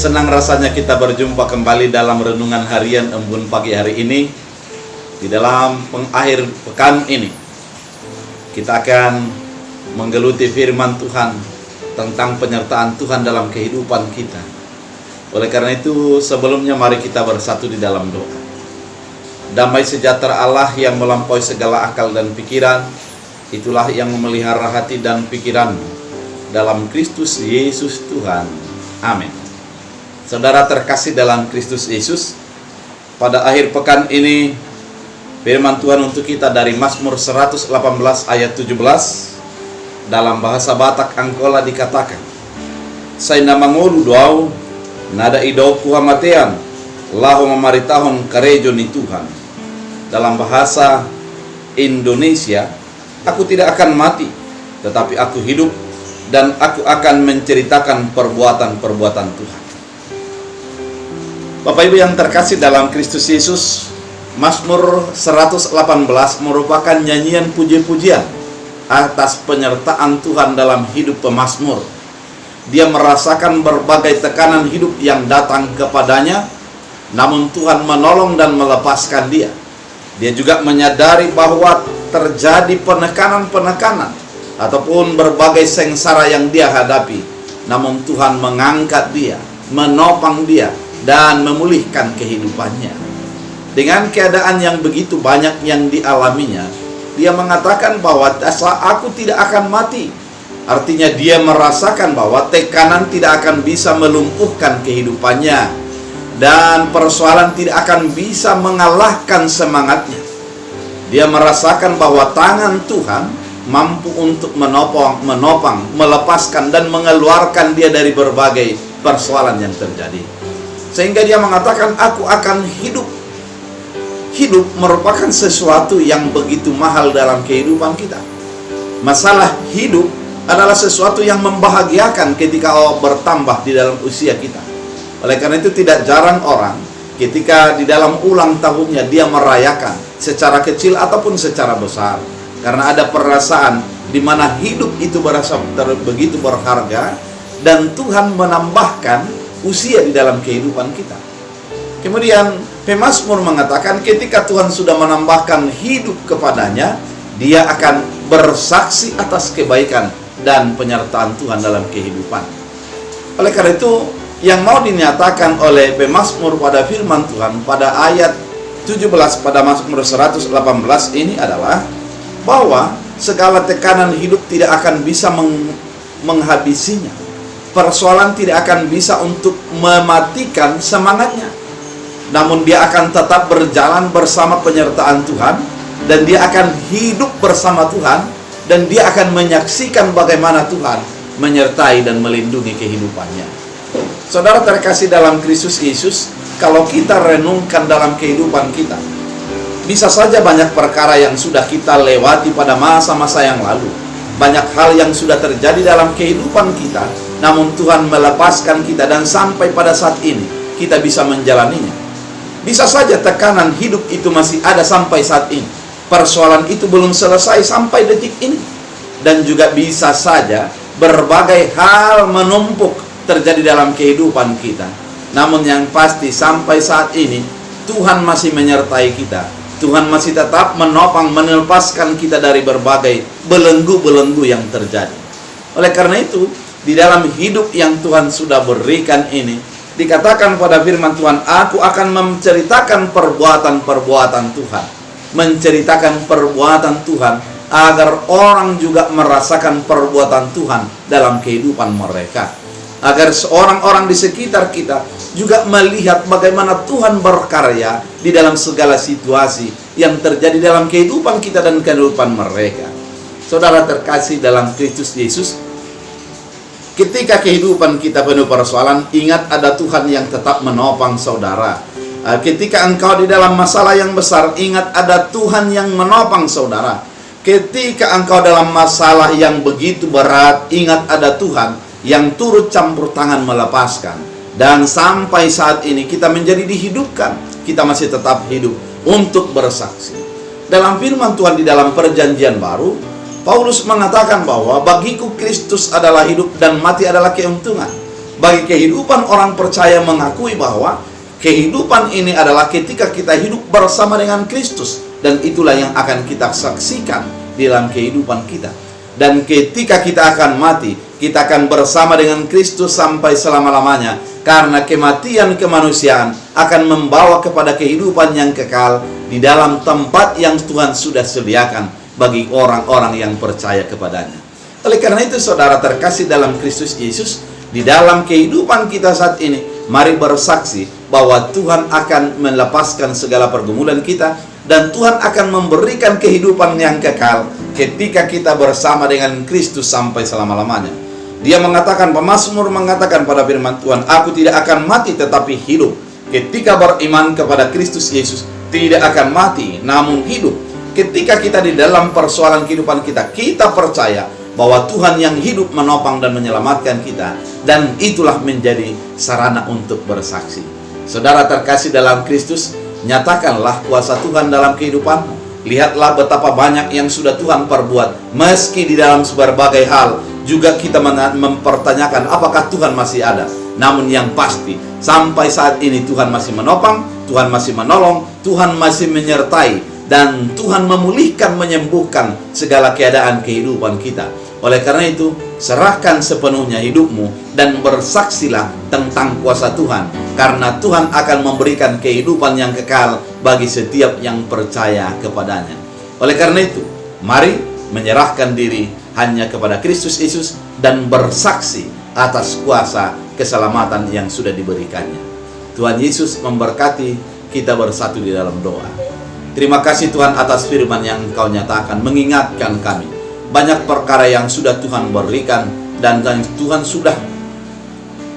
Senang rasanya kita berjumpa kembali dalam renungan harian Embun pagi hari ini. Di dalam pengakhir pekan ini kita akan menggeluti firman Tuhan tentang penyertaan Tuhan dalam kehidupan kita. Oleh karena itu, sebelumnya mari kita bersatu di dalam doa. Damai sejahtera Allah yang melampaui segala akal dan pikiran, itulah yang memelihara hati dan pikiranmu dalam Kristus Yesus Tuhan. Amin. Saudara terkasih dalam Kristus Yesus, pada akhir pekan ini firman Tuhan untuk kita dari Mazmur 118 ayat 17 dalam bahasa Batak Angkola dikatakan, "Sai namangolu doau nada idau kuhamatean lahu mamaritahon karejo ni Tuhan." Dalam bahasa Indonesia, aku tidak akan mati, tetapi aku hidup dan aku akan menceritakan perbuatan-perbuatan Tuhan. Bapak Ibu yang terkasih dalam Kristus Yesus, Mazmur 118 merupakan nyanyian puji-pujian atas penyertaan Tuhan dalam hidup pemazmur. Dia merasakan berbagai tekanan hidup yang datang kepadanya, namun Tuhan menolong dan melepaskan dia. Dia juga menyadari bahwa terjadi penekanan-penekanan ataupun berbagai sengsara yang dia hadapi, namun Tuhan mengangkat dia, menopang dia, dan memulihkan kehidupannya. Dengan keadaan yang begitu banyak yang dialaminya, dia mengatakan bahwa aku tidak akan mati. Artinya dia merasakan bahwa tekanan tidak akan bisa melumpuhkan kehidupannya, dan persoalan tidak akan bisa mengalahkan semangatnya. Dia merasakan bahwa tangan Tuhan mampu untuk menopang, melepaskan dan mengeluarkan dia dari berbagai persoalan yang terjadi. Sehingga dia mengatakan, aku akan hidup. Hidup merupakan sesuatu yang begitu mahal dalam kehidupan kita. Masalah hidup adalah sesuatu yang membahagiakan ketika bertambah di dalam usia kita. Oleh karena itu tidak jarang orang ketika di dalam ulang tahunnya dia merayakan secara kecil ataupun secara besar. Karena ada perasaan di mana hidup itu berasa begitu berharga dan Tuhan menambahkan usia di dalam kehidupan kita. Kemudian pemazmur mengatakan ketika Tuhan sudah menambahkan hidup kepadanya, dia akan bersaksi atas kebaikan dan penyertaan Tuhan dalam kehidupan. Oleh karena itu, yang mau dinyatakan oleh pemazmur pada firman Tuhan pada ayat 17 pada Mazmur 118 ini adalah bahwa segala tekanan hidup tidak akan bisa menghabisinya. Persoalan tidak akan bisa untuk mematikan semangatnya. Namun dia akan tetap berjalan bersama penyertaan Tuhan, dan dia akan hidup bersama Tuhan, dan dia akan menyaksikan bagaimana Tuhan menyertai dan melindungi kehidupannya. Saudara terkasih dalam Kristus Yesus, kalau kita renungkan dalam kehidupan kita, bisa saja banyak perkara yang sudah kita lewati pada masa-masa yang lalu. Banyak hal yang sudah terjadi dalam kehidupan kita, namun Tuhan melepaskan kita dan sampai pada saat ini kita bisa menjalaninya. Bisa saja tekanan hidup itu masih ada sampai saat ini. Persoalan itu belum selesai sampai detik ini. Dan juga bisa saja berbagai hal menumpuk terjadi dalam kehidupan kita. Namun yang pasti sampai saat ini Tuhan masih menyertai kita. Tuhan masih tetap menopang, melepaskan kita dari berbagai belenggu-belenggu yang terjadi. Oleh karena itu, di dalam hidup yang Tuhan sudah berikan ini, dikatakan pada firman Tuhan, aku akan menceritakan perbuatan-perbuatan Tuhan. Menceritakan perbuatan Tuhan, agar orang juga merasakan perbuatan Tuhan dalam kehidupan mereka. Agar orang-orang di sekitar kita juga melihat bagaimana Tuhan berkarya di dalam segala situasi yang terjadi dalam kehidupan kita dan kehidupan mereka. Saudara terkasih dalam Kristus Yesus, ketika kehidupan kita penuh persoalan, ingat ada Tuhan yang tetap menopang saudara. Ketika engkau di dalam masalah yang besar, ingat ada Tuhan yang menopang saudara. Ketika engkau dalam masalah yang begitu berat, ingat ada Tuhan yang turut campur tangan melepaskan. Dan sampai saat ini kita menjadi dihidupkan, kita masih tetap hidup untuk bersaksi. Dalam firman Tuhan di dalam perjanjian baru, Paulus mengatakan bahwa bagiku Kristus adalah hidup dan mati adalah keuntungan. Bagi kehidupan orang percaya mengakui bahwa kehidupan ini adalah ketika kita hidup bersama dengan Kristus, dan itulah yang akan kita saksikan di dalam kehidupan kita. Dan ketika kita akan mati, kita akan bersama dengan Kristus sampai selama-lamanya, karena kematian kemanusiaan akan membawa kepada kehidupan yang kekal di dalam tempat yang Tuhan sudah sediakan bagi orang-orang yang percaya kepadanya. Oleh karena itu, saudara terkasih dalam Kristus Yesus, di dalam kehidupan kita saat ini, mari bersaksi bahwa Tuhan akan melepaskan segala pergumulan kita, dan Tuhan akan memberikan kehidupan yang kekal ketika kita bersama dengan Kristus sampai selama-lamanya. Dia mengatakan, pemazmur mengatakan pada firman Tuhan, aku tidak akan mati tetapi hidup. Ketika beriman kepada Kristus Yesus, tidak akan mati namun hidup. Ketika kita di dalam persoalan kehidupan kita, kita percaya bahwa Tuhan yang hidup menopang dan menyelamatkan kita, dan itulah menjadi sarana untuk bersaksi. Saudara terkasih dalam Kristus, nyatakanlah kuasa Tuhan dalam kehidupanmu. Lihatlah betapa banyak yang sudah Tuhan perbuat. Meski di dalam berbagai hal juga kita mempertanyakan apakah Tuhan masih ada. Namun yang pasti, sampai saat ini Tuhan masih menopang, Tuhan masih menolong, Tuhan masih menyertai, dan Tuhan memulihkan, menyembuhkan segala keadaan kehidupan kita. Oleh karena itu, serahkan sepenuhnya hidupmu dan bersaksilah tentang kuasa Tuhan, karena Tuhan akan memberikan kehidupan yang kekal bagi setiap yang percaya kepadanya. Oleh karena itu, mari menyerahkan diri hanya kepada Kristus Yesus dan bersaksi atas kuasa keselamatan yang sudah diberikannya. Tuhan Yesus memberkati. Kita bersatu di dalam doa. Terima kasih Tuhan atas firman yang Engkau nyatakan, mengingatkan kami banyak perkara yang sudah Tuhan berikan dan Tuhan sudah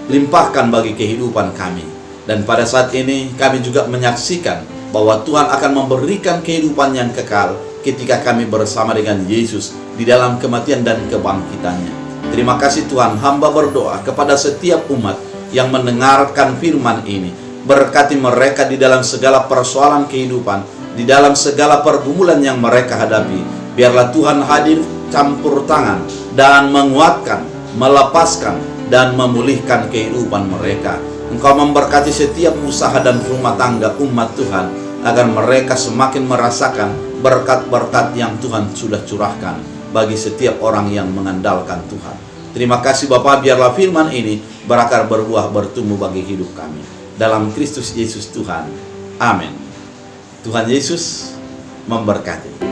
limpahkan bagi kehidupan kami. Dan pada saat ini kami juga menyaksikan bahwa Tuhan akan memberikan kehidupan yang kekal ketika kami bersama dengan Yesus di dalam kematian dan kebangkitannya. Terima kasih Tuhan, hamba berdoa kepada setiap umat yang mendengarkan firman ini. Berkati mereka di dalam segala persoalan kehidupan, di dalam segala pergumulan yang mereka hadapi. Biarlah Tuhan hadir, campur tangan, dan menguatkan, melepaskan, dan memulihkan kehidupan mereka. Engkau memberkati setiap usaha dan rumah tangga umat Tuhan, agar mereka semakin merasakan berkat-berkat yang Tuhan sudah curahkan bagi setiap orang yang mengandalkan Tuhan. Terima kasih Bapa, biarlah firman ini berakar, berbuah, bertumbuh bagi hidup kami. Dalam Kristus Yesus Tuhan. Amin. Tuhan Yesus memberkati.